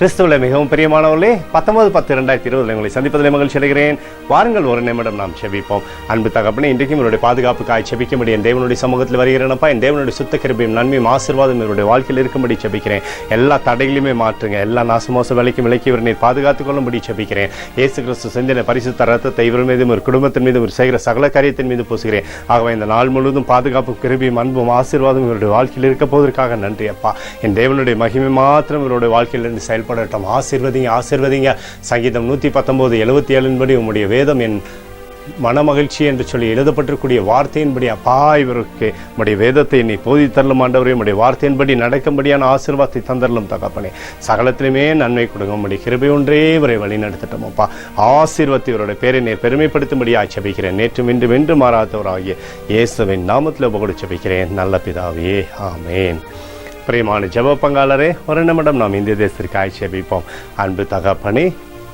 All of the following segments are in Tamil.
கிறிஸ்துவில் மிகவும் பிரியமானவர்களே, 19/10/2020 உங்களை சந்திப்பதில் மகிழ்ச்சி அடைகிறேன். வாருங்கள், ஒரு நிமிடம் நாம் செபிப்போம். அன்பு தகப்பனே, இன்றைக்கும் இவருடைய பாதுகாப்புக்காய் செபிக்கும்படி என் தேவனுடைய சமூகத்தில் வருகிறேனப்பா. என் தேவனுடைய சுத்த கிருபையும் நன்மையும் ஆசீர்வாதம் இவருடைய வாழ்க்கையில் இருக்கும்படி செபிக்கிறேன். எல்லா தடைகளையுமே மாற்றுங்க, எல்லா நாசமோச விலைக்கும் விலக்கி இவர் நீர் பாதுகாத்துக் கொள்ளும்படி செபிக்கிறேன். இயேசு கிறிஸ்து செந்தின பரிசுத்த ரத்தத்தை இவர் மீதும் ஒரு குடும்பத்தின் மீதும் ஒரு செய்கிற சகல காரியத்தின் மீது பூசுகிறேன். ஆகவே இந்த நாள் முழுவதும் பாதுகாப்பு கிருபையும் அன்பும் ஆசீர்வாதம் இவருடைய வாழ்க்கையில் இருக்க போவதற்காக நன்றி அப்பா. என் தேவனுடைய மகிமை மாத்திரம் இவருடைய வாழ்க்கையிலிருந்து செயல்படட்டும். ஆசீர்வதிங்க. சங்கீதம் 119:77 படி உம்முடைய வேதம் என் மனமகிழ்ச்சி என்று சொல்லி எழுதப்பட்டிருக்கூடிய வார்த்தையின்படி அப்பா இவருக்கு உம்முடைய வேதத்தை என்னை போதித்தரலும் ஆண்டவரே. உம்முடைய வார்த்தையின்படி நடக்கும்படியான ஆசீர்வாதத்தை தந்தரலும் தகப்பனே. சகலத்திலுமே நன்மை கொடுங்க. உம்முடைய கிருபை ஒன்றே இவரை வழி நடத்தட்டும் அப்பா. ஆசீர்வாதத்தை இவருடைய பேரை நீர் பெருமைப்படுத்தும்படியாக செபிக்கிறேன். நேற்றும் இன்றும் என்று மாறாதவராகிய இயேசுவின் நாமத்தில் உபகொடு செபிக்கிறேன் நல்ல பிதாவே, ஆமேன். பிரியமான ஜெப பங்காளரே, ஒரு நிமிடம் நாம் இந்திய தேசத்திற்காய் செபிப்போம். அன்பு தகப்பனே,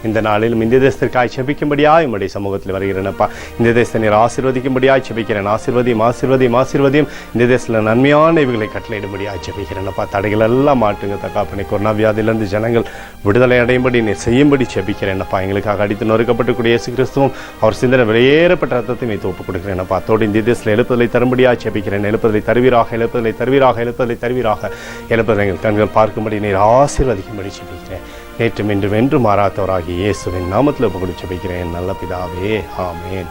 இந்த நாளிலும் இந்திய தேசத்திற்காய் செபிக்கும்படியாக என்னுடைய சமூகத்தில் வருகிறேனப்பா. இந்த தேசத்தை நீர் ஆசீர்வதிக்கும்படியாக செபிக்கிறேன். ஆசீர்வதியும் இந்த தேசத்தில் நன்மையான இவைகளை கட்டளையிடும்படியாக செபிக்கிறேனப்பா. தடைகள் எல்லாம் மாட்டுங்க தகப்பனே. கொரோனா வியாதியிலிருந்து ஜனங்கள் விடுதலை அடையும்படி நீர் செய்யும்படி செபிக்கிறேனப்பா. எங்களுக்காக அடித்து நொறுக்கப்பட்டுக்கூடிய இயேசு கிறிஸ்துவும் அவர் சிந்தனை வெளியேறப்பட்ட ரத்தத்தை மீது ஒப்புக் கொடுக்கிறேனப்பா. அதோடு இந்த தேசத்தில் எழுப்புதலை தரும்படியாக செபிக்கிறேன். எழுப்புதலை தருவீராக எங்கள் கண்கள் பார்க்கும்படி நீர் ஆசீர்வதிக்கும்படி செபிக்கிறேன். நேற்றும் இன்றும் என்று மாறாதவராகிய இயேசுவின் நாமத்தில் ஒப்புக்கொடு செபிக்கிறேன் நல்ல பிதாவே, ஆமேன்.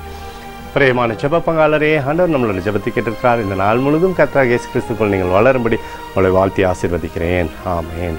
பிரியமான ஜெப பங்காளரே, ஆண்டவர் நம்மளோட ஜெபத்தை கேட்டிருக்கிறார். இந்த நாள் முழுவதும் கர்த்தராகிய இயேசு கிறிஸ்துவுக்குள் நீங்கள் வளரும்படி உங்களை வாழ்த்தி ஆசீர்வதிக்கிறேன், ஆமேன்.